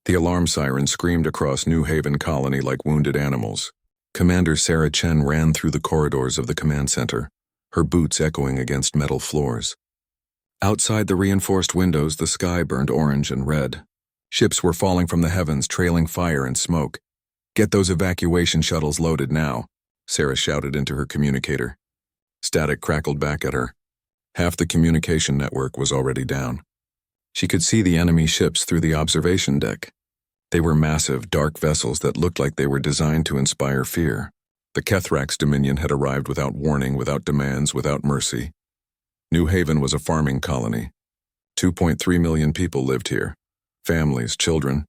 The alarm siren screamed across New Haven Colony like wounded animals. Commander Sarah Chen ran through the corridors of the command center, her boots echoing against metal floors. Outside the reinforced windows, the sky burned orange and red. Ships were falling from the heavens, trailing fire and smoke. "Get those evacuation shuttles loaded now," Sarah shouted into her communicator. Static crackled back at her. Half the communication network was already down. She could see the enemy ships through the observation deck. They were massive, dark vessels that looked like they were designed to inspire fear. The Kethrax Dominion had arrived without warning, without demands, without mercy. New Haven was a farming colony. 2.3 million people lived here. Families, children,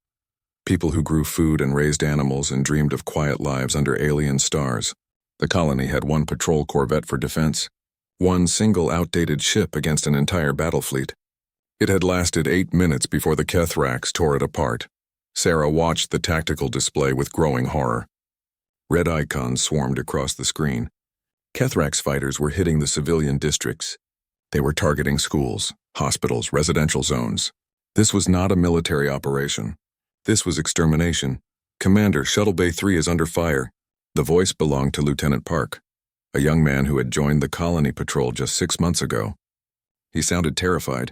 people who grew food and raised animals and dreamed of quiet lives under alien stars. The colony had one patrol corvette for defense, one single outdated ship against an entire battle fleet. It had lasted 8 minutes before the Kethrax tore it apart. Sarah watched the tactical display with growing horror. Red icons swarmed across the screen. Kethrax fighters were hitting the civilian districts. They were targeting schools, hospitals, residential zones. This was not a military operation. This was extermination. "Commander, Shuttle Bay 3 is under fire." The voice belonged to Lieutenant Park, a young man who had joined the colony patrol just 6 months ago. He sounded terrified.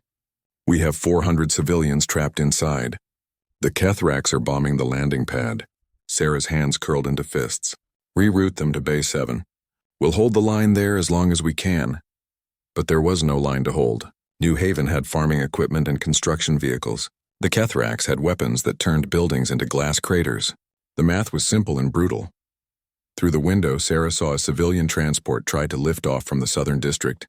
"We have 400 civilians trapped inside. The Kethrax are bombing the landing pad." Sarah's hands curled into fists. "Reroute them to Bay 7. We'll hold the line there as long as we can." But there was no line to hold. New Haven had farming equipment and construction vehicles. The Kethrax had weapons that turned buildings into glass craters. The math was simple and brutal. Through the window, Sarah saw a civilian transport try to lift off from the southern district.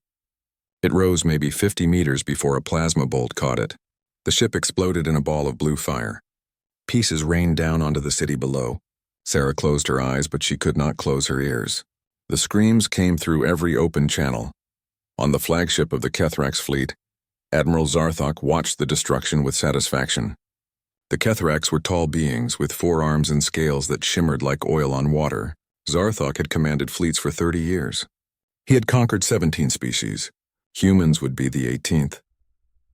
It rose maybe 50 meters before a plasma bolt caught it. The ship exploded in a ball of blue fire. Pieces rained down onto the city below. Sarah closed her eyes, but she could not close her ears. The screams came through every open channel. On the flagship of the Kethrax fleet, Admiral Zarthok watched the destruction with satisfaction. The Kethrax were tall beings with 4 arms and scales that shimmered like oil on water. Zarthok had commanded fleets for 30 years. He had conquered 17 species. Humans would be the 18th.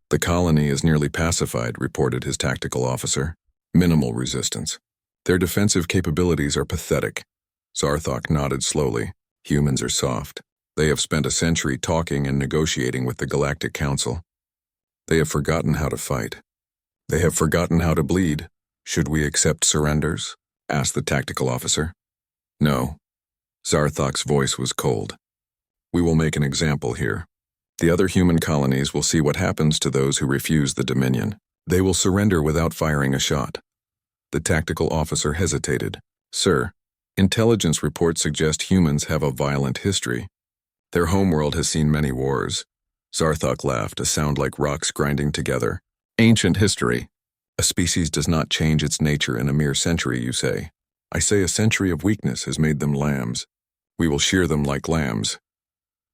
"The colony is nearly pacified," reported his tactical officer. "Minimal resistance. Their defensive capabilities are pathetic." Zarthok nodded slowly. "Humans are soft. They have spent a century talking and negotiating with the Galactic Council. They have forgotten how to fight. They have forgotten how to bleed. Should we accept surrenders?" asked the tactical officer. "No." Zarthok's voice was cold. "We will make an example here. The other human colonies will see what happens to those who refuse the Dominion. They will surrender without firing a shot." The tactical officer hesitated. "Sir, intelligence reports suggest humans have a violent history. Their homeworld has seen many wars." Zarthok laughed, a sound like rocks grinding together. "Ancient history. A species does not change its nature in a mere century, you say. I say a century of weakness has made them lambs. We will shear them like lambs."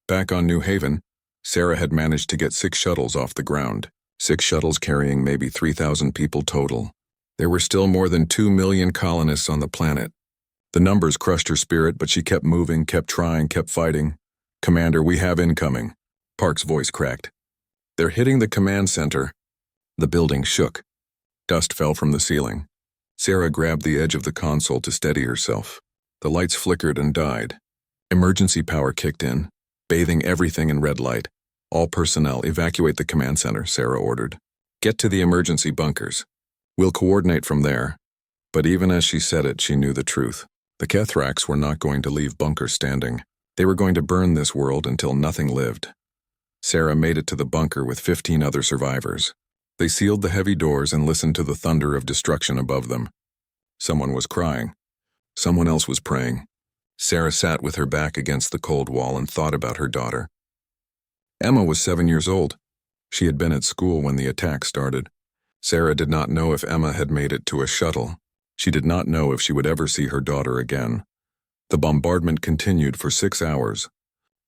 Back on New Haven, Sarah had managed to get 6 shuttles off the ground. 6 shuttles carrying maybe 3,000 people total. There were still more than 2 million colonists on the planet. The numbers crushed her spirit, but she kept moving, kept trying, kept fighting. "Commander, we have incoming." Park's voice cracked. "They're hitting the command center." The building shook. Dust fell from the ceiling. Sarah grabbed the edge of the console to steady herself. The lights flickered and died. Emergency power kicked in, bathing everything in red light. "All personnel, evacuate the command center," Sarah ordered. "Get to the emergency bunkers. We'll coordinate from there." But even as she said it, she knew the truth. The Kethrax were not going to leave bunkers standing. They were going to burn this world until nothing lived. Sarah made it to the bunker with 15 other survivors. They sealed the heavy doors and listened to the thunder of destruction above them. Someone was crying. Someone else was praying. Sarah sat with her back against the cold wall and thought about her daughter. Emma was 7 years old. She had been at school when the attack started. Sarah did not know if Emma had made it to a shuttle. She did not know if she would ever see her daughter again. The bombardment continued for 6 hours.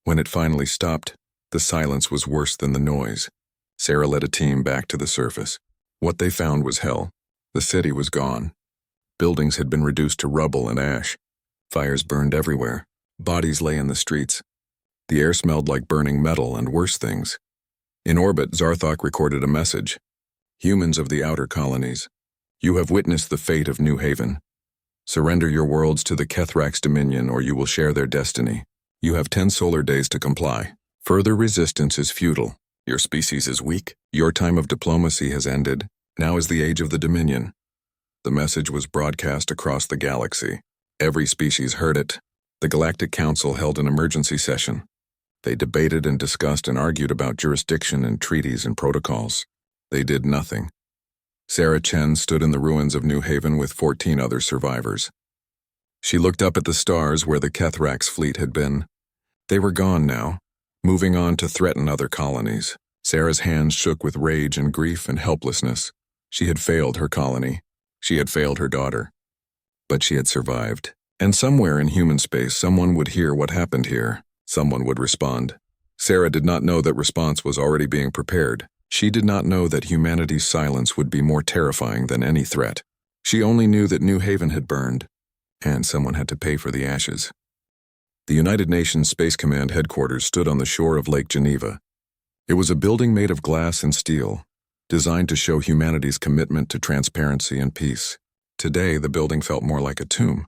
When it finally stopped, the silence was worse than the noise. Sarah led a team back to the surface. What they found was hell. The city was gone. Buildings had been reduced to rubble and ash. Fires burned everywhere. Bodies lay in the streets. The air smelled like burning metal and worse things. In orbit, Zarthok recorded a message. "Humans of the outer colonies, You have witnessed the fate of New Haven. Surrender your worlds to the Kethrax Dominion or you will share their destiny. You have 10 solar days to comply. Further resistance is futile. Your species is weak. Your time of diplomacy has ended. Now is the age of the Dominion. The message was broadcast across the galaxy. Every species heard it. The Galactic Council held an emergency session. They debated and discussed and argued about jurisdiction and treaties and protocols. They did nothing. Sarah Chen stood in the ruins of New Haven with 14 other survivors. She looked up at the stars where the Kethrax fleet had been. They were gone now, moving on to threaten other colonies. Sarah's hands shook with rage and grief and helplessness. She had failed her colony. She had failed her daughter. But she had survived. And somewhere in human space, someone would hear what happened here. Someone would respond. Sarah did not know that response was already being prepared. She did not know that humanity's silence would be more terrifying than any threat. She only knew that New Haven had burned, and someone had to pay for the ashes. The United Nations Space Command headquarters stood on the shore of Lake Geneva. It was a building made of glass and steel, designed to show humanity's commitment to transparency and peace. Today, the building felt more like a tomb.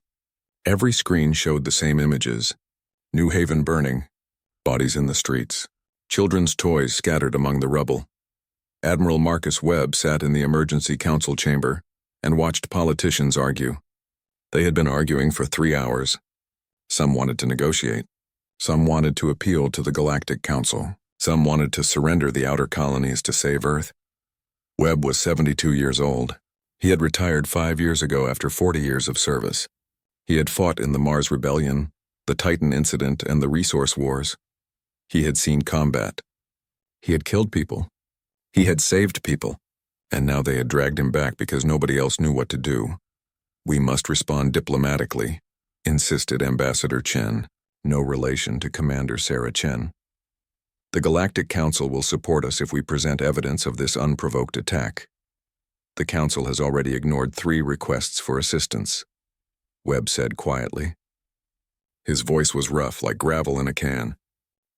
Every screen showed the same images. New Haven burning, bodies in the streets, children's toys scattered among the rubble. Admiral Marcus Webb sat in the emergency council chamber and watched politicians argue. They had been arguing for 3 hours. Some wanted to negotiate. Some wanted to appeal to the Galactic Council. Some wanted to surrender the outer colonies to save Earth. Webb was 72 years old. He had retired 5 years ago after 40 years of service. He had fought in the Mars Rebellion, the Titan Incident, and the Resource Wars. He had seen combat. He had killed people. He had saved people. And now they had dragged him back because nobody else knew what to do. We must respond diplomatically, insisted Ambassador Chen, no relation to Commander Sarah Chen. The Galactic Council will support us if we present evidence of this unprovoked attack. The Council has already ignored 3 requests for assistance, Webb said quietly. His voice was rough, like gravel in a can.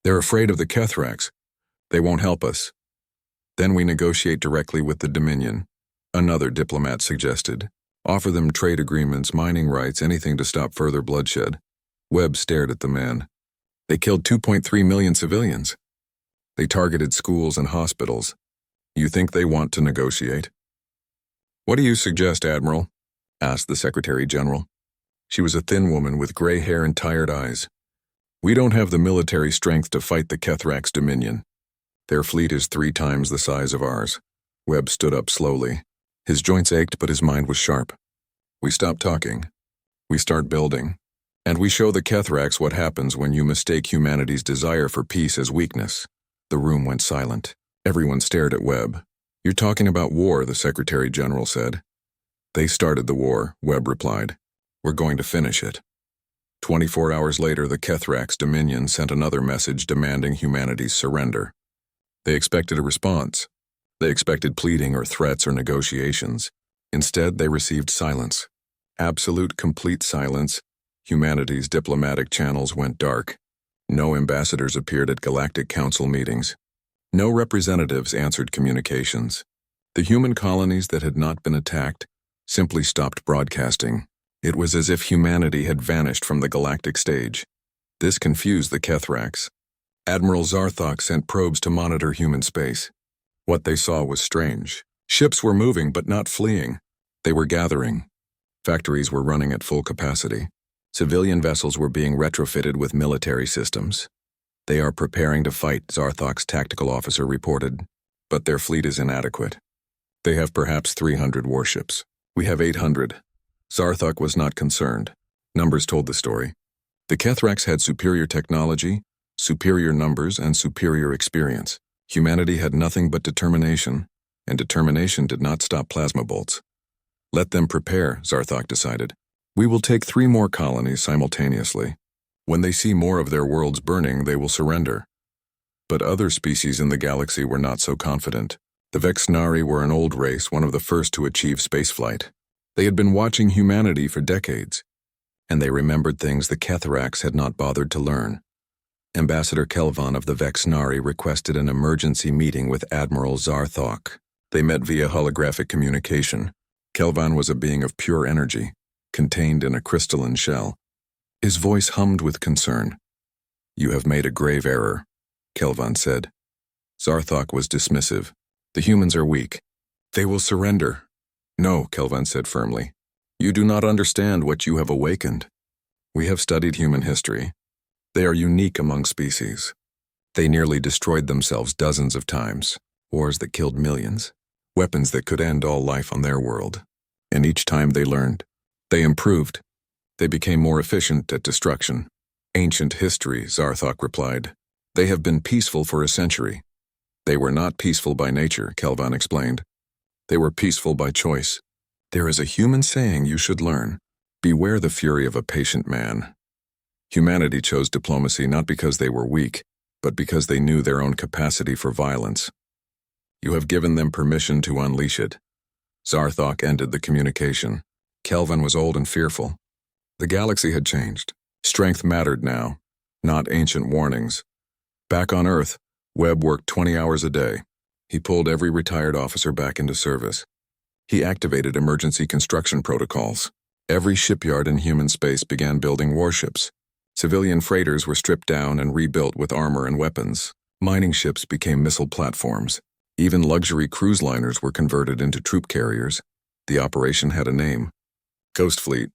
They're afraid of the Kethrax. They won't help us. Then we negotiate directly with the Dominion, another diplomat suggested. Offer them trade agreements, mining rights, anything to stop further bloodshed. Webb stared at the man. They killed 2.3 million civilians. They targeted schools and hospitals. You think they want to negotiate? What do you suggest, Admiral? Asked the Secretary General. She was a thin woman with gray hair and tired eyes. We don't have the military strength to fight the Kethrax Dominion. Their fleet is 3 times the size of ours. Webb stood up slowly. His joints ached, but his mind was sharp. We stop talking. We start building. And we show the Kethrax what happens when you mistake humanity's desire for peace as weakness. The room went silent. Everyone stared at Webb. You're talking about war, the Secretary General said. They started the war, Webb replied. We're going to finish it. 24 hours later, the Kethrax Dominion sent another message demanding humanity's surrender. They expected a response. They expected pleading or threats or negotiations. Instead, they received silence. Absolute, complete silence. Humanity's diplomatic channels went dark. No ambassadors appeared at Galactic Council meetings. No representatives answered communications. The human colonies that had not been attacked simply stopped broadcasting. It was as if humanity had vanished from the galactic stage. This confused the Kethrax. Admiral Zarthok sent probes to monitor human space. What they saw was strange. Ships were moving but not fleeing. They were gathering. Factories were running at full capacity. Civilian vessels were being retrofitted with military systems. They are preparing to fight, Zarthok's tactical officer reported, but their fleet is inadequate. They have perhaps 300 warships. We have 800. Zarthok was not concerned. Numbers told the story. The Kethrax had superior technology, superior numbers, and superior experience. Humanity had nothing but determination, and determination did not stop plasma bolts. Let them prepare, Zarthok decided. We will take 3 more colonies simultaneously. When they see more of their worlds burning, they will surrender. But other species in the galaxy were not so confident. The Vexnari were an old race, one of the first to achieve spaceflight. They had been watching humanity for decades, and they remembered things the Kethrax had not bothered to learn. Ambassador Kelvon of the Vexnari requested an emergency meeting with Admiral Zarthok. They met via holographic communication. Kelvan was a being of pure energy, contained in a crystalline shell. His voice hummed with concern. "You have made a grave error," Kelvan said. Zarthok was dismissive. "The humans are weak. They will surrender." "No," Kelvan said firmly. "You do not understand what you have awakened. We have studied human history. They are unique among species. They nearly destroyed themselves dozens of times, wars that killed millions, weapons that could end all life on their world. And each time they learned. They improved. They became more efficient at destruction." "Ancient history," Zarthok replied. "They have been peaceful for a century." "They were not peaceful by nature," Kelvan explained. "They were peaceful by choice. There is a human saying you should learn. Beware the fury of a patient man." Humanity chose diplomacy not because they were weak, but because they knew their own capacity for violence. You have given them permission to unleash it. Zarthok ended the communication. Kelvan was old and fearful. The galaxy had changed. Strength mattered now, not ancient warnings. Back on Earth, Webb worked 20 hours a day. He pulled every retired officer back into service. He activated emergency construction protocols. Every shipyard in human space began building warships. Civilian freighters were stripped down and rebuilt with armor and weapons. Mining ships became missile platforms. Even luxury cruise liners were converted into troop carriers. The operation had a name: Ghost Fleet.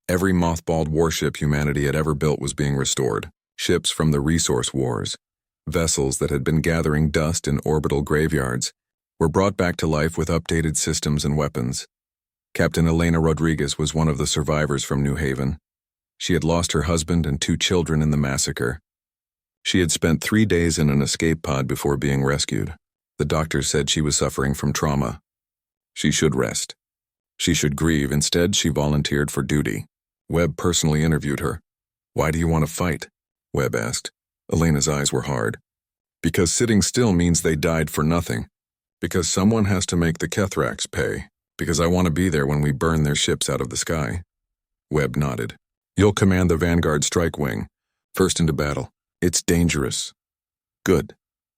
Every mothballed warship humanity had ever built was being restored. Ships from the resource wars, vessels that had been gathering dust in orbital graveyards, were brought back to life with updated systems and weapons. Captain Elena Rodriguez was one of the survivors from New Haven. She had lost her husband and 2 children in the massacre. She had spent 3 days in an escape pod before being rescued. The doctors said she was suffering from trauma. She should rest. She should grieve. Instead, she volunteered for duty. Webb personally interviewed her. "Why do you want to fight?" Webb asked. Elena's eyes were hard. "Because sitting still means they died for nothing. Because someone has to make the Kethrax pay. Because I want to be there when we burn their ships out of the sky." Webb nodded. "You'll command the Vanguard Strike Wing. First into battle. It's dangerous." "Good,"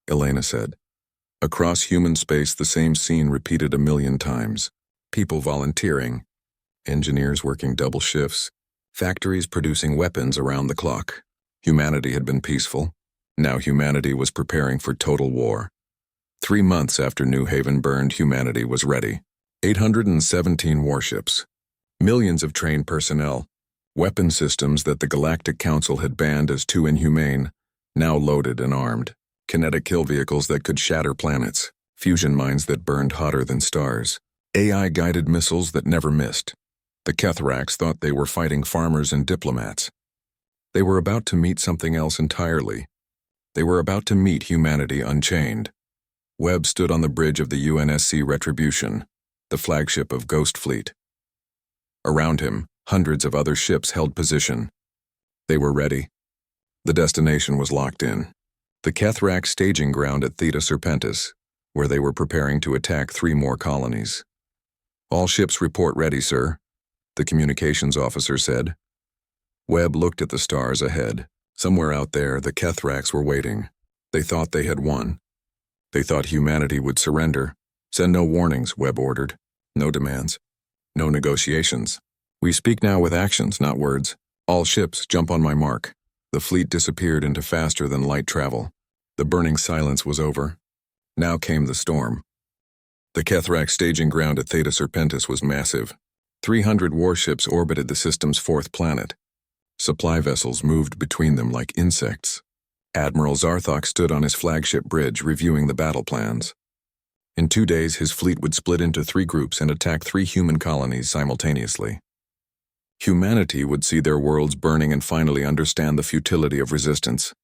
Elena said. Across human space, the same scene repeated a million times. People volunteering. Engineers working double shifts. Factories producing weapons around the clock. Humanity had been peaceful. Now humanity was preparing for total war. 3 months after New Haven burned, humanity was ready. 817 warships. Millions of trained personnel. Weapon systems that the Galactic Council had banned as too inhumane, now loaded and armed. Kinetic kill vehicles that could shatter planets. Fusion mines that burned hotter than stars. AI-guided missiles that never missed. The Kethrax thought they were fighting farmers and diplomats. They were about to meet something else entirely. They were about to meet humanity unchained. Webb stood on the bridge of the UNSC Retribution, the flagship of Ghost Fleet. Around him, hundreds of other ships held position. They were ready. The destination was locked in. The Kethrax staging ground at Theta Serpentis, where they were preparing to attack 3 more colonies. "All ships report ready, sir," the communications officer said. Webb looked at the stars ahead. Somewhere out there, the Kethrax were waiting. They thought they had won. They thought humanity would surrender. "Send no warnings," Webb ordered. "No demands. No negotiations. We speak now with actions, not words. All ships, jump on my mark." The fleet disappeared into faster-than-light travel. The burning silence was over. Now came the storm. The Kethrax staging ground at Theta Serpentis was massive. 300 warships orbited the system's 4th planet. Supply vessels moved between them like insects. Admiral Zarthok stood on his flagship bridge reviewing the battle plans. In 2 days, his fleet would split into 3 groups and attack 3 human colonies simultaneously. Humanity would see their worlds burning and finally understand the futility of resistance.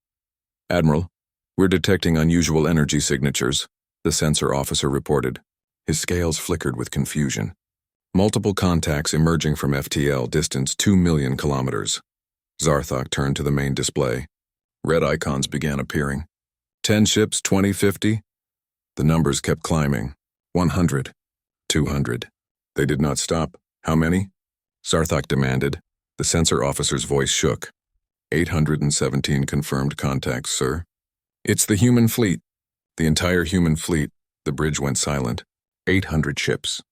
"Admiral, we're detecting unusual energy signatures," the sensor officer reported. His scales flickered with confusion. "Multiple contacts emerging from FTL, distance 2 million kilometers." Zarthok turned to the main display. Red icons began appearing. 10 ships, 20, 50. The numbers kept climbing. 100. 200. They did not stop. "How many?" Zarthok demanded. The sensor officer's voice shook. 817 confirmed contacts, sir. "It's the human fleet. The entire human fleet." The bridge went silent. 800 ships.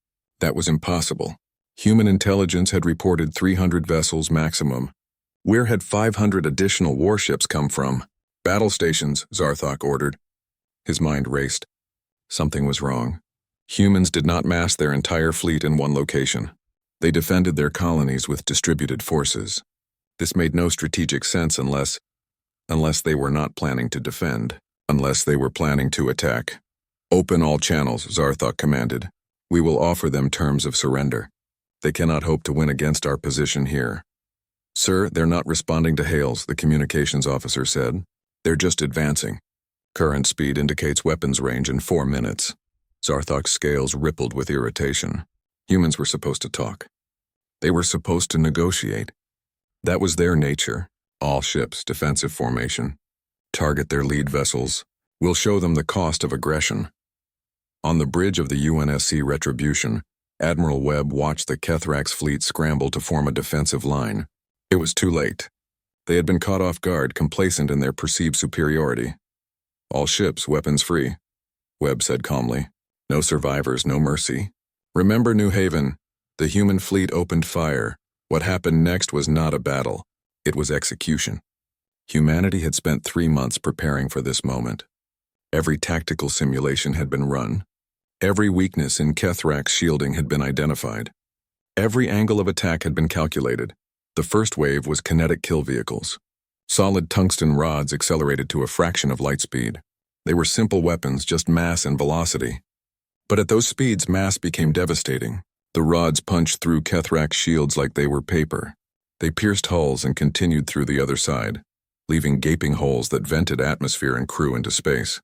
That was impossible. Human intelligence had reported 300 vessels maximum. Where had 500 additional warships come from? Battle stations, Zarthok ordered. His mind raced. Something was wrong. Humans did not mass their entire fleet in one location. They defended their colonies with distributed forces. This made no strategic sense unless they were not planning to defend, unless they were planning to attack. Open all channels, Zarthok commanded. We will offer them terms of surrender. They cannot hope to win against our position here. Sir, they're not responding to hails, the communications officer said. They're just advancing. Current speed indicates weapons range in 4 minutes. Zarthok's scales rippled with irritation. Humans were supposed to talk. They were supposed to negotiate. That was their nature. All ships, defensive formation. Target their lead vessels. We'll show them the cost of aggression. On the bridge of the UNSC Retribution, Admiral Webb watched the Kethrax fleet scramble to form a defensive line. It was too late. They had been caught off guard, complacent in their perceived superiority. All ships, weapons free, Webb said calmly. No survivors, no mercy. Remember New Haven. The human fleet opened fire. What happened next was not a battle. It was execution. Humanity had spent 3 months preparing for this moment. Every tactical simulation had been run. Every weakness in Kethrax shielding had been identified. Every angle of attack had been calculated. The first wave was kinetic kill vehicles. Solid tungsten rods accelerated to a fraction of light speed. They were simple weapons, just mass and velocity. But at those speeds, mass became devastating. The rods punched through Kethrax shields like they were paper. They pierced hulls and continued through the other side, leaving gaping holes that vented atmosphere and crew into space.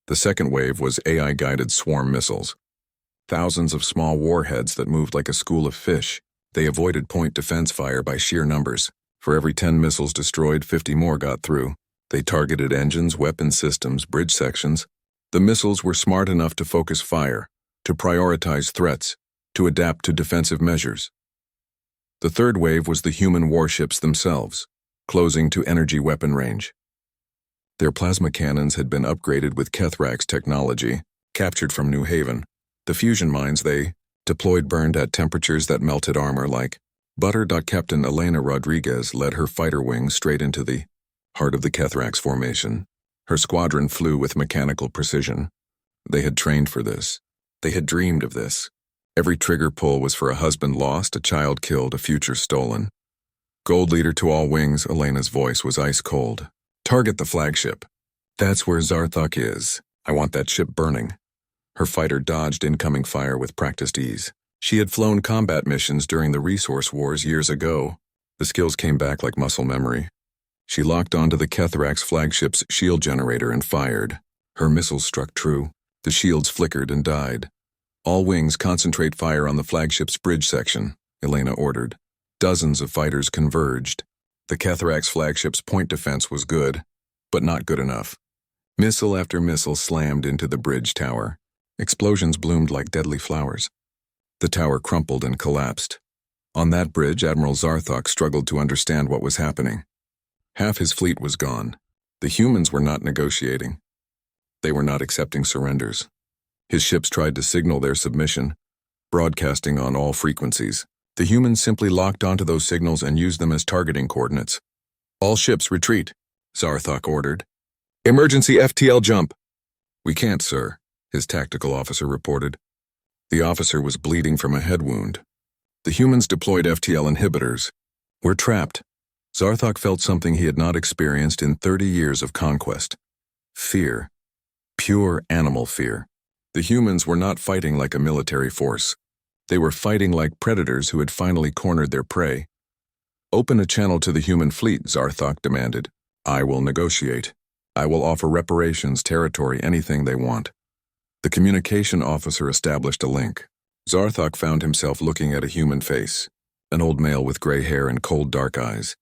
The second wave was AI-guided swarm missiles. Thousands of small warheads that moved like a school of fish. They avoided point defense fire by sheer numbers. For every 10 missiles destroyed, 50 more got through. They targeted engines, weapon systems, bridge sections. The missiles were smart enough to focus fire, to prioritize threats, to adapt to defensive measures. The third wave was the human warships themselves, closing to energy weapon range. Their plasma cannons had been upgraded with Kethrax technology, captured from New Haven. The fusion mines they deployed burned at temperatures that melted armor like butter. Captain Elena Rodriguez led her fighter wing straight into the heart of the Kethrax formation. Her squadron flew with mechanical precision. They had trained for this. They had dreamed of this. Every trigger pull was for a husband lost, a child killed, a future stolen. Gold leader to all wings, Elena's voice was ice cold. Target the flagship. That's where Zarthok is. I want that ship burning. Her fighter dodged incoming fire with practiced ease. She had flown combat missions during the resource wars years ago. The skills came back like muscle memory. She locked onto the Kethrax flagship's shield generator and fired. Her missiles struck true. The shields flickered and died. All wings concentrate fire on the flagship's bridge section, Elena ordered. Dozens of fighters converged. The Kethrax flagship's point defense was good, but not good enough. Missile after missile slammed into the bridge tower. Explosions bloomed like deadly flowers. The tower crumpled and collapsed. On that bridge, Admiral Zarthok struggled to understand what was happening. Half his fleet was gone. The humans were not negotiating. They were not accepting surrenders. His ships tried to signal their submission, broadcasting on all frequencies. The humans simply locked onto those signals and used them as targeting coordinates. All ships retreat, Zarthok ordered. Emergency FTL jump. We can't, sir, his tactical officer reported. The officer was bleeding from a head wound. The humans deployed FTL inhibitors. We're trapped. Zarthok felt something he had not experienced in 30 years of conquest. Fear. Pure animal fear. The humans were not fighting like a military force. They were fighting like predators who had finally cornered their prey. Open a channel to the human fleet, Zarthok demanded. I will negotiate. I will offer reparations, territory, anything they want. The communication officer established a link. Zarthok found himself looking at a human face, an old male with gray hair and cold dark eyes.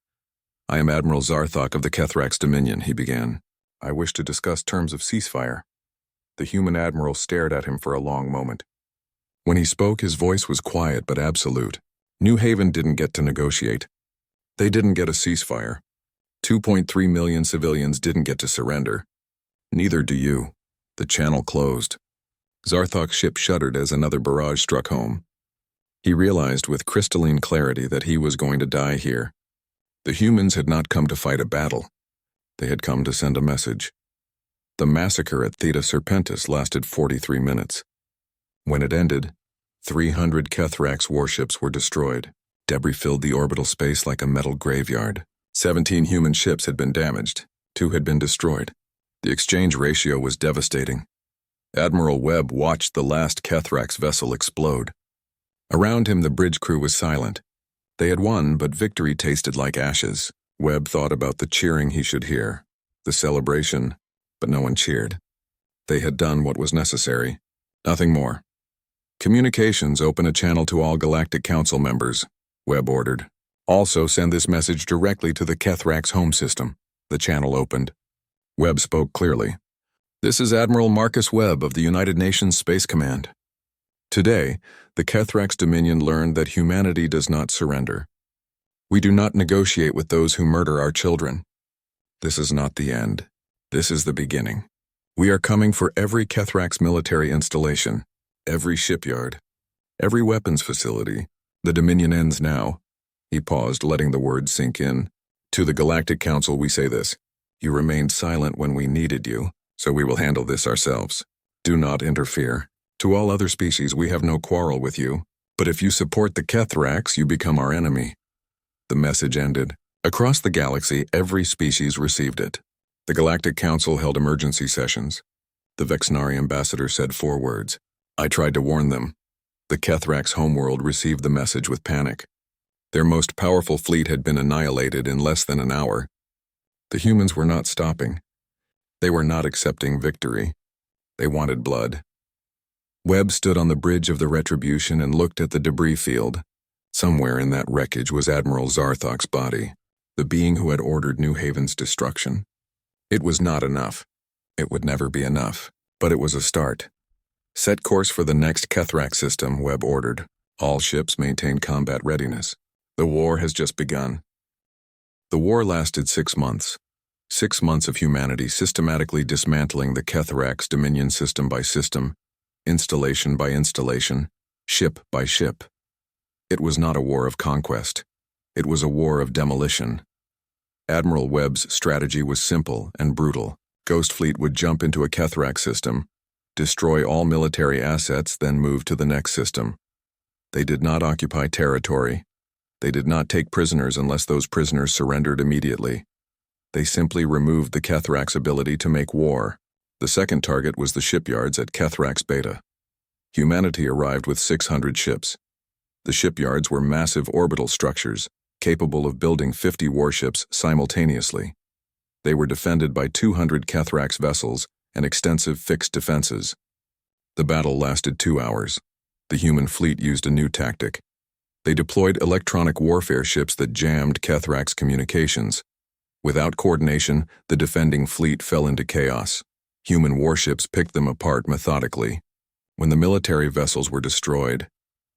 I am Admiral Zarthok of the Kethrax Dominion, he began. I wish to discuss terms of ceasefire. The human admiral stared at him for a long moment. When he spoke, his voice was quiet but absolute. New Haven didn't get to negotiate. They didn't get a ceasefire. 2.3 million civilians didn't get to surrender. Neither do you. The channel closed. Zarthok's ship shuddered as another barrage struck home. He realized with crystalline clarity that he was going to die here. The humans had not come to fight a battle. They had come to send a message. The massacre at Theta Serpentis lasted 43 minutes. When it ended, 300 Kethrax warships were destroyed. Debris filled the orbital space like a metal graveyard. 17 human ships had been damaged. 2 had been destroyed. The exchange ratio was devastating. Admiral Webb watched the last Kethrax vessel explode. Around him, the bridge crew was silent. They had won, but victory tasted like ashes. Webb thought about the cheering he should hear, the celebration, but no one cheered. They had done what was necessary. Nothing more. Communications, open a channel to all Galactic Council members, Webb ordered. Also send this message directly to the Kethrax home system. The channel opened. Webb spoke clearly. This is Admiral Marcus Webb of the United Nations Space Command. Today, the Kethrax Dominion learned that humanity does not surrender. We do not negotiate with those who murder our children. This is not the end. This is the beginning. We are coming for every Kethrax military installation, every shipyard, every weapons facility. The Dominion ends now. He paused, letting the words sink in. To the Galactic Council we say this. You remained silent when we needed you, so we will handle this ourselves. Do not interfere. To all other species we have no quarrel with you, but if you support the Kethrax, you become our enemy. The message ended. Across the galaxy, every species received it. The Galactic Council held emergency sessions. The Vexnari ambassador said 4 words. I tried to warn them. The Kethrax homeworld received the message with panic. Their most powerful fleet had been annihilated in less than an hour. The humans were not stopping. They were not accepting victory. They wanted blood. Webb stood on the bridge of the Retribution and looked at the debris field. Somewhere in that wreckage was Admiral Zarthok's body, the being who had ordered New Haven's destruction. It was not enough. It would never be enough, but it was a start. Set course for the next Kethrax system, Webb ordered. All ships maintain combat readiness. The war has just begun. The war lasted 6 months. 6 months of humanity systematically dismantling the Kethrax Dominion system by system, installation by installation, ship by ship. It was not a war of conquest. It was a war of demolition. Admiral Webb's strategy was simple and brutal. Ghost Fleet would jump into a Kethrax system, destroy all military assets, then move to the next system. They did not occupy territory. They did not take prisoners unless those prisoners surrendered immediately. They simply removed the Kethrax ability to make war. The second target was the shipyards at Kethrax Beta. Humanity arrived with 600 ships. The shipyards were massive orbital structures, capable of building 50 warships simultaneously. They were defended by 200 Kethrax vessels and extensive fixed defenses. The battle lasted 2 hours. The human fleet used a new tactic. They deployed electronic warfare ships that jammed Kethrax communications. Without coordination, the defending fleet fell into chaos. Human warships picked them apart methodically. When the military vessels were destroyed,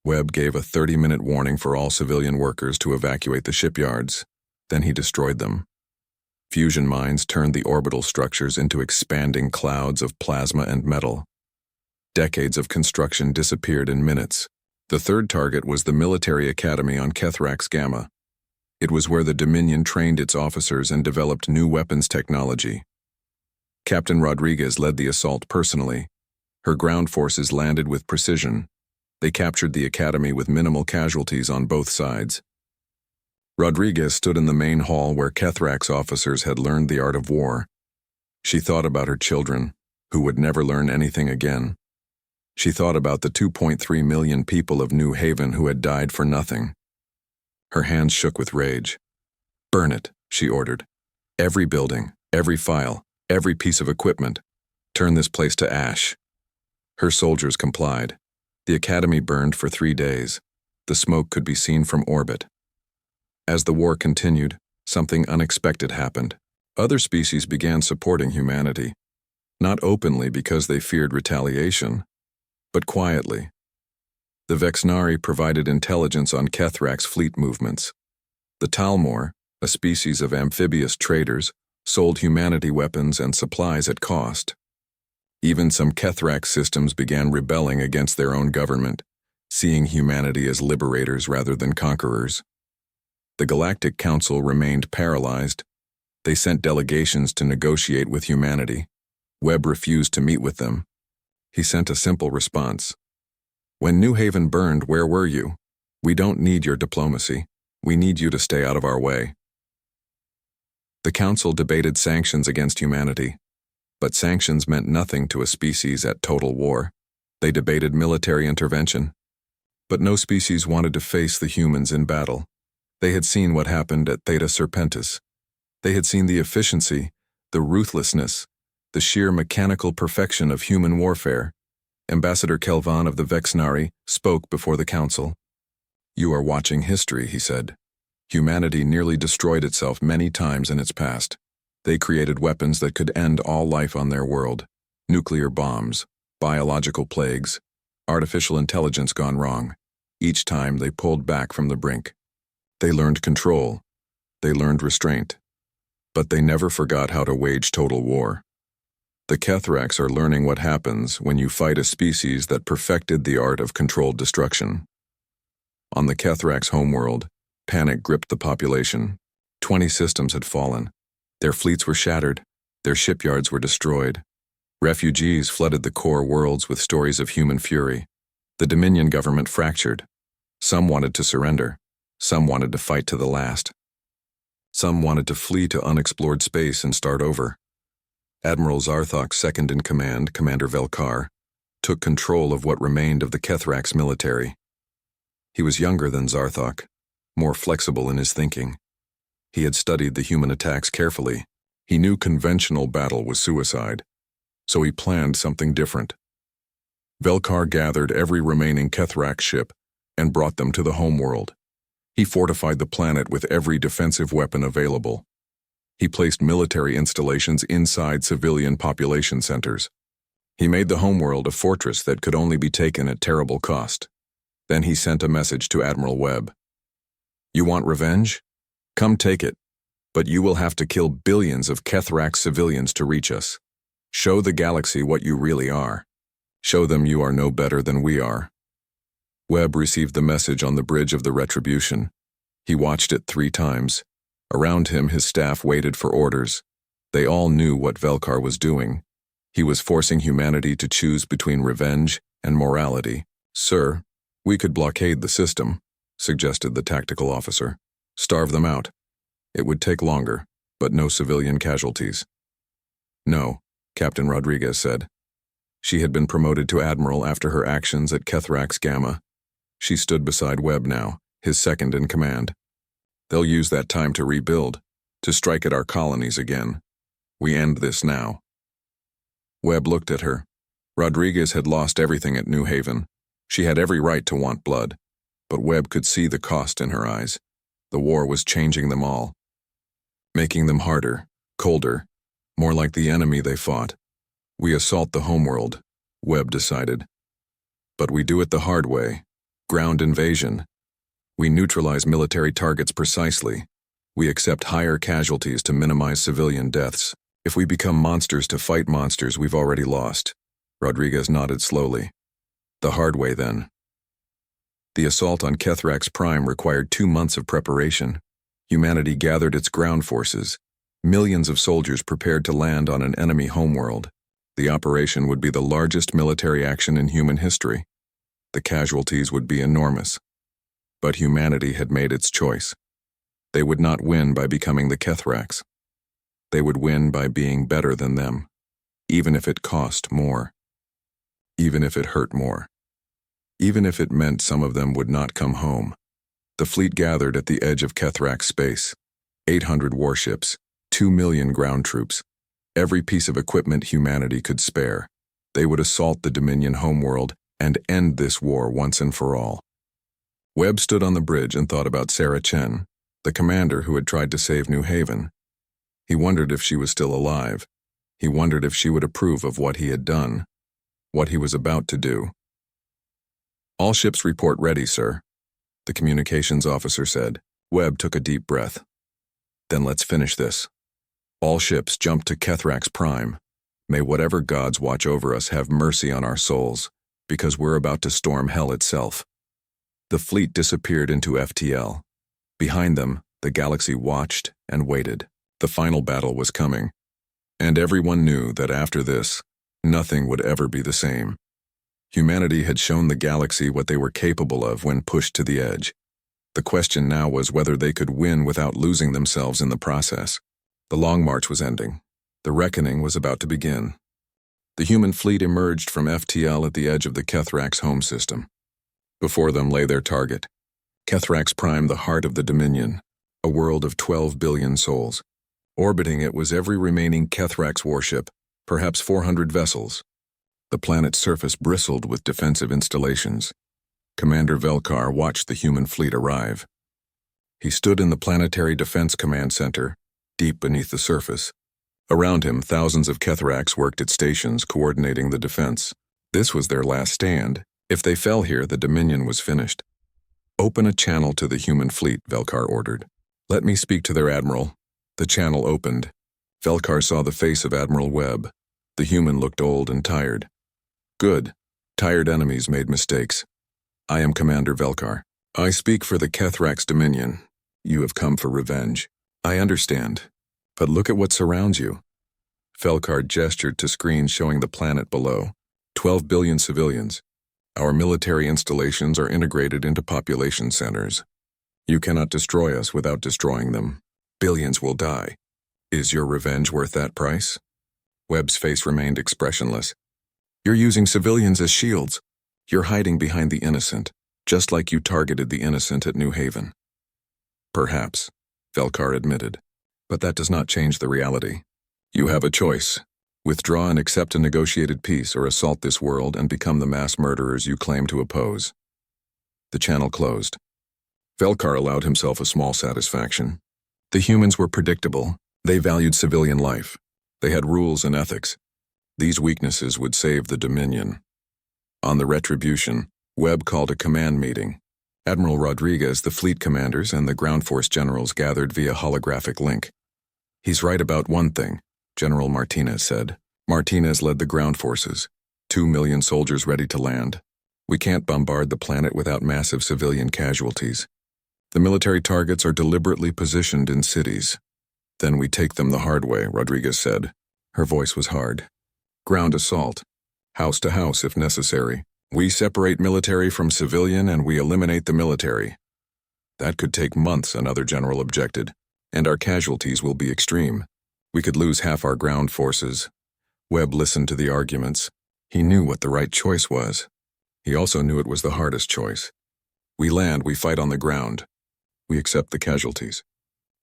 Webb gave a 30-minute warning for all civilian workers to evacuate the shipyards. Then he destroyed them. Fusion mines turned the orbital structures into expanding clouds of plasma and metal. Decades of construction disappeared in minutes. The third target was the military academy on Kethrax Gamma. It was where the Dominion trained its officers and developed new weapons technology. Captain Rodriguez led the assault personally. Her ground forces landed with precision. They captured the academy with minimal casualties on both sides. Rodriguez stood in the main hall where Kethrax officers had learned the art of war. She thought about her children, who would never learn anything again. She thought about the 2.3 million people of New Haven who had died for nothing. Her hands shook with rage. Burn it, she ordered. Every building, every file, every piece of equipment. Turn this place to ash. Her soldiers complied. The academy burned for 3 days. The smoke could be seen from orbit. As the war continued, something unexpected happened. Other species began supporting humanity. Not openly because they feared retaliation, but quietly. The Vexnari provided intelligence on Kethrax fleet movements. The Talmor, a species of amphibious traders, sold humanity weapons and supplies at cost. Even some Kethrax systems began rebelling against their own government, seeing humanity as liberators rather than conquerors. The Galactic Council remained paralyzed. They sent delegations to negotiate with humanity. Webb refused to meet with them. He sent a simple response. "When New Haven burned, where were you? We don't need your diplomacy. We need you to stay out of our way." The Council debated sanctions against humanity, but sanctions meant nothing to a species at total war. They debated military intervention, but no species wanted to face the humans in battle. They had seen what happened at Theta Serpentis. They had seen the efficiency, the ruthlessness, the sheer mechanical perfection of human warfare. Ambassador Kelvan of the Vexnari spoke before the council. "You are watching history," he said. "Humanity nearly destroyed itself many times in its past. They created weapons that could end all life on their world. Nuclear bombs, biological plagues, artificial intelligence gone wrong. Each time they pulled back from the brink. They learned control. They learned restraint. But they never forgot how to wage total war. The Kethrax are learning what happens when you fight a species that perfected the art of controlled destruction." On the Kethrax homeworld, panic gripped the population. 20 systems had fallen. Their fleets were shattered. Their shipyards were destroyed. Refugees flooded the core worlds with stories of human fury. The Dominion government fractured. Some wanted to surrender. Some wanted to fight to the last. Some wanted to flee to unexplored space and start over. Admiral Zarthok's second-in-command, Commander Velkar, took control of what remained of the Kethrax military. He was younger than Zarthok, more flexible in his thinking. He had studied the human attacks carefully. He knew conventional battle was suicide, so he planned something different. Velkar gathered every remaining Kethrax ship and brought them to the homeworld. He fortified the planet with every defensive weapon available. He placed military installations inside civilian population centers. He made the homeworld a fortress that could only be taken at terrible cost. Then he sent a message to Admiral Webb. "You want revenge? Come take it, but you will have to kill billions of Kethrax civilians to reach us. Show the galaxy what you really are. Show them you are no better than we are." Webb received the message on the bridge of the Retribution. He watched it 3 times. Around him, his staff waited for orders. They all knew what Velkar was doing. He was forcing humanity to choose between revenge and morality. "Sir, we could blockade the system," suggested the tactical officer. "Starve them out. It would take longer, but no civilian casualties." "No," Captain Rodriguez said. She had been promoted to admiral after her actions at Kethrax Gamma. She stood beside Webb now, his second-in-command. "They'll use that time to rebuild, to strike at our colonies again. We end this now." Webb looked at her. Rodriguez had lost everything at New Haven. She had every right to want blood, but Webb could see the cost in her eyes. The war was changing them all, making them harder, colder, more like the enemy they fought. "We assault the homeworld," Webb decided. "But we do it the hard way. Ground invasion. We neutralize military targets precisely. We accept higher casualties to minimize civilian deaths. If we become monsters to fight monsters, we've already lost." Rodriguez nodded slowly. "The hard way, then." The assault on Kethrax Prime required 2 months of preparation. Humanity gathered its ground forces. Millions of soldiers prepared to land on an enemy homeworld. The operation would be the largest military action in human history. The casualties would be enormous. But humanity had made its choice. They would not win by becoming the Kethrax. They would win by being better than them, even if it cost more. Even if it hurt more. Even if it meant some of them would not come home. The fleet gathered at the edge of Kethrax space. 800 warships, 2 million ground troops, every piece of equipment humanity could spare. They would assault the Dominion homeworld and end this war once and for all. Webb stood on the bridge and thought about Sarah Chen, the commander who had tried to save New Haven. He wondered if she was still alive. He wondered if she would approve of what he had done, what he was about to do. "All ships report ready, sir," the communications officer said. Webb took a deep breath. "Then let's finish this. All ships jump to Kethrax Prime. May whatever gods watch over us have mercy on our souls, because we're about to storm hell itself." The fleet disappeared into FTL. Behind them, the galaxy watched and waited. The final battle was coming. And everyone knew that after this, nothing would ever be the same. Humanity had shown the galaxy what they were capable of when pushed to the edge. The question now was whether they could win without losing themselves in the process. The long march was ending. The reckoning was about to begin. The human fleet emerged from FTL at the edge of the Kethrax home system. Before them lay their target, Kethrax Prime, the heart of the Dominion, a world of 12 billion souls. Orbiting it was every remaining Kethrax warship, perhaps 400 vessels. The planet's surface bristled with defensive installations. Commander Velkar watched the human fleet arrive. He stood in the Planetary Defense Command Center, deep beneath the surface. Around him, thousands of Kethrax worked at stations coordinating the defense. This was their last stand. If they fell here, the Dominion was finished. "Open a channel to the human fleet," Velkar ordered. "Let me speak to their admiral." The channel opened. Velkar saw the face of Admiral Webb. The human looked old and tired. "Good. Tired enemies made mistakes. I am Commander Velkar. I speak for the Kethrax Dominion. You have come for revenge. I understand. But look at what surrounds you." Velkar gestured to screens showing the planet below. 12 billion civilians. Our military installations are integrated into population centers. You cannot destroy us without destroying them. Billions will die. Is your revenge worth that price? Webb's face remained expressionless. "You're using civilians as shields. You're hiding behind the innocent, just like you targeted the innocent at New Haven." "Perhaps," Velkar admitted. "But that does not change the reality. You have a choice. Withdraw and accept a negotiated peace, or assault this world and become the mass murderers you claim to oppose." The channel closed. Velkar allowed himself a small satisfaction. The humans were predictable. They valued civilian life. They had rules and ethics. These weaknesses would save the Dominion. On the Retribution, Webb called a command meeting. Admiral Rodriguez, the fleet commanders, and the ground force generals gathered via holographic link. "He's right about one thing," General Martinez said. Martinez led the ground forces. 2 million soldiers ready to land. "We can't bombard the planet without massive civilian casualties. The military targets are deliberately positioned in cities. Then we take them the hard way," Rodriguez said. Her voice was hard. "Ground assault. House to house if necessary. We separate military from civilian and we eliminate the military." "That could take months," another general objected. "And our casualties will be extreme. We could lose half our ground forces." Webb listened to the arguments. He knew what the right choice was. He also knew it was the hardest choice. "We land, we fight on the ground. We accept the casualties.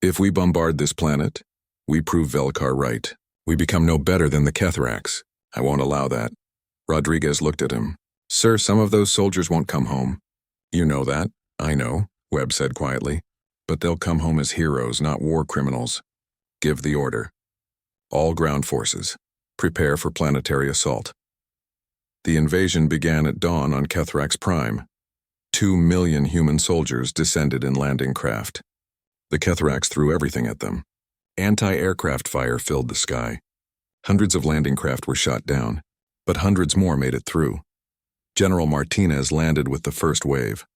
If we bombard this planet, we prove Velkar right. We become no better than the Kethrax. I won't allow that." Rodriguez looked at him. "Sir, some of those soldiers won't come home." "You know that." "I know," Webb said quietly. "But they'll come home as heroes, not war criminals. Give the order. All ground forces, prepare for planetary assault." The invasion began at dawn on Kethrax Prime. 2 million human soldiers descended in landing craft. The Kethrax threw everything at them. Anti-aircraft fire filled the sky. Hundreds of landing craft were shot down, but hundreds more made it through. General Martinez landed with the first wave.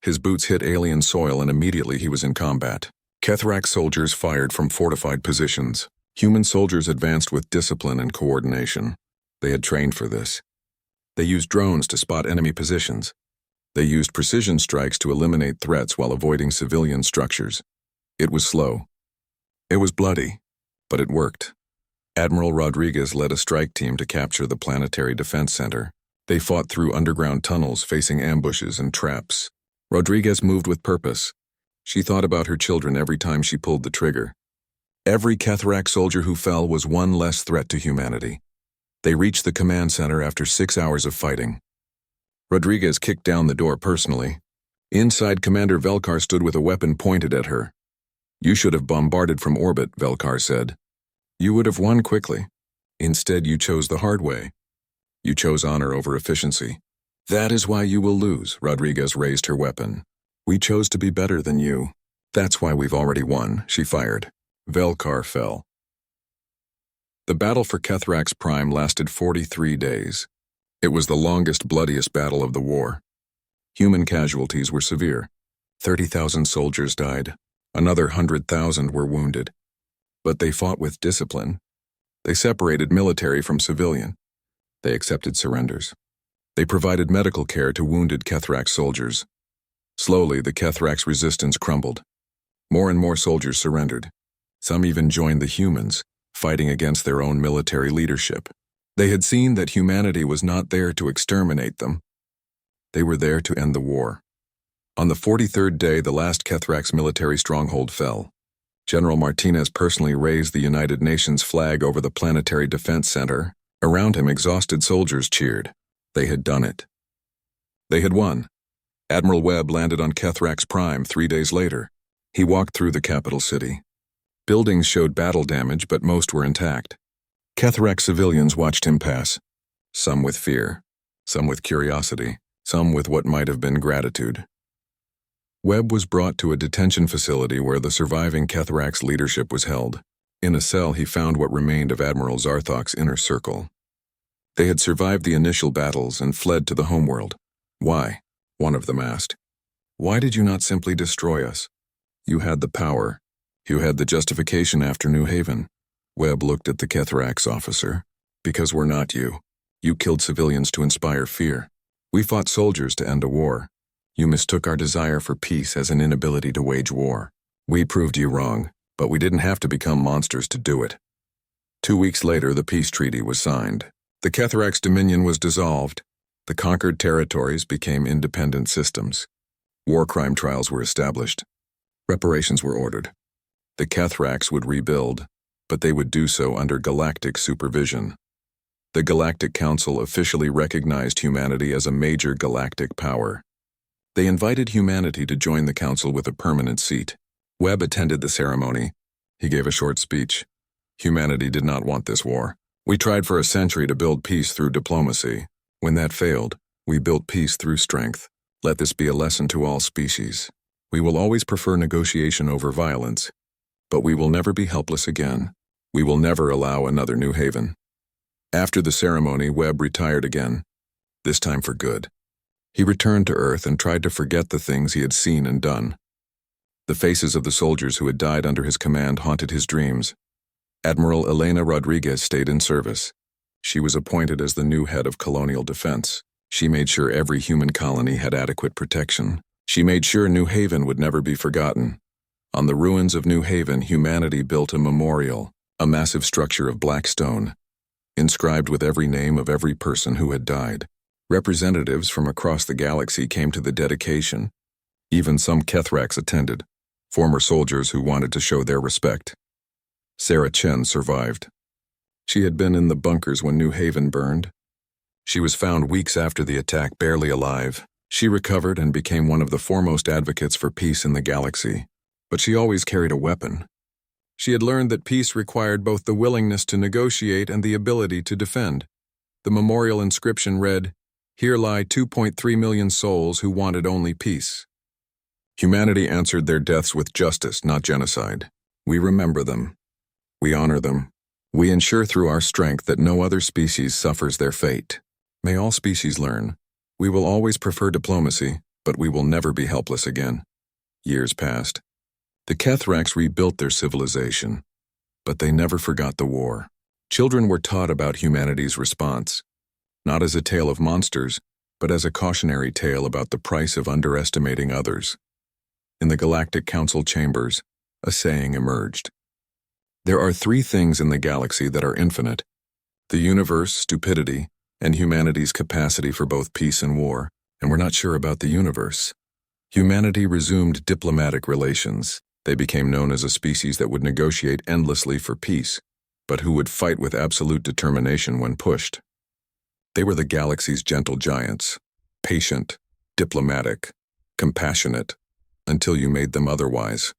His boots hit alien soil and immediately he was in combat. Kethrax soldiers fired from fortified positions. Human soldiers advanced with discipline and coordination. They had trained for this. They used drones to spot enemy positions. They used precision strikes to eliminate threats while avoiding civilian structures. It was slow. It was bloody, but it worked. Admiral Rodriguez led a strike team to capture the Planetary Defense Center. They fought through underground tunnels facing ambushes and traps. Rodriguez moved with purpose. She thought about her children every time she pulled the trigger. Every Kethrax soldier who fell was one less threat to humanity. They reached the command center after 6 hours of fighting. Rodriguez kicked down the door personally. Inside, Commander Velkar stood with a weapon pointed at her. "You should have bombarded from orbit," Velkar said. "You would have won quickly. Instead, you chose the hard way. You chose honor over efficiency. That is why you will lose." Rodriguez raised her weapon. "We chose to be better than you. That's why we've already won," she fired. Velkar fell. The battle for Kethrax Prime lasted 43 days. It was the longest, bloodiest battle of the war. Human casualties were severe. 30,000 soldiers died. Another 100,000 were wounded. But they fought with discipline. They separated military from civilian. They accepted surrenders. They provided medical care to wounded Kethrax soldiers. Slowly, the Kethrax resistance crumbled. More and more soldiers surrendered. Some even joined the humans, fighting against their own military leadership. They had seen that humanity was not there to exterminate them. They were there to end the war. On the 43rd day, the last Kethrax military stronghold fell. General Martinez personally raised the United Nations flag over the Planetary Defense Center. Around him, exhausted soldiers cheered. They had done it. They had won. Admiral Webb landed on Kethrax Prime 3 days later. He walked through the capital city. Buildings showed battle damage, but most were intact. Kethrax civilians watched him pass, some with fear, some with curiosity, some with what might have been gratitude. Webb was brought to a detention facility where the surviving Kethrax leadership was held. In a cell, he found what remained of Admiral Zarthok's inner circle. They had survived the initial battles and fled to the homeworld. Why? One of them asked. Why did you not simply destroy us? You had the power. You had the justification after New Haven. Webb looked at the Kethrax officer. Because we're not you. You killed civilians to inspire fear. We fought soldiers to end a war. You mistook our desire for peace as an inability to wage war. We proved you wrong, but we didn't have to become monsters to do it. 2 weeks later, the peace treaty was signed. The Kethrax Dominion was dissolved. The conquered territories became independent systems. War crime trials were established. Reparations were ordered. The Kethrax would rebuild, but they would do so under galactic supervision. The Galactic Council officially recognized humanity as a major galactic power. They invited humanity to join the council with a permanent seat. Webb attended the ceremony. He gave a short speech. Humanity did not want this war. We tried for a century to build peace through diplomacy. When that failed, we built peace through strength. Let this be a lesson to all species. We will always prefer negotiation over violence, but we will never be helpless again. We will never allow another New Haven. After the ceremony, Webb retired again, this time for good. He returned to Earth and tried to forget the things he had seen and done. The faces of the soldiers who had died under his command haunted his dreams. Admiral Elena Rodriguez stayed in service. She was appointed as the new head of colonial defense. She made sure every human colony had adequate protection. She made sure New Haven would never be forgotten. On the ruins of New Haven, humanity built a memorial, a massive structure of black stone, inscribed with every name of every person who had died. Representatives from across the galaxy came to the dedication. Even some Kethrax attended, former soldiers who wanted to show their respect. Sarah Chen survived. She had been in the bunkers when New Haven burned. She was found weeks after the attack, barely alive. She recovered and became one of the foremost advocates for peace in the galaxy. But she always carried a weapon. She had learned that peace required both the willingness to negotiate and the ability to defend. The memorial inscription read, "Here lie 2.3 million souls who wanted only peace." Humanity answered their deaths with justice, not genocide. We remember them. We honor them. We ensure through our strength that no other species suffers their fate. May all species learn. We will always prefer diplomacy, but we will never be helpless again. Years passed. The Kethrax rebuilt their civilization, but they never forgot the war. Children were taught about humanity's response, not as a tale of monsters, but as a cautionary tale about the price of underestimating others. In the Galactic Council chambers, a saying emerged. There are 3 things in the galaxy that are infinite: the universe, stupidity, and humanity's capacity for both peace and war, and we're not sure about the universe. Humanity resumed diplomatic relations. They became known as a species that would negotiate endlessly for peace, but who would fight with absolute determination when pushed. They were the galaxy's gentle giants, patient, diplomatic, compassionate, until you made them otherwise.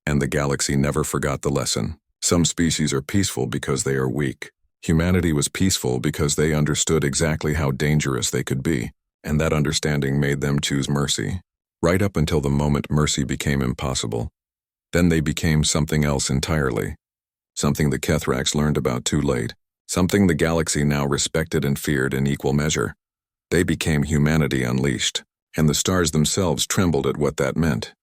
And the galaxy never forgot the lesson. Some species are peaceful because they are weak. Humanity was peaceful because they understood exactly how dangerous they could be, and that understanding made them choose mercy. Right up until the moment mercy became impossible. Then they became something else entirely. Something the Kethrax learned about too late. Something the galaxy now respected and feared in equal measure. They became humanity unleashed. and the stars themselves trembled at what that meant.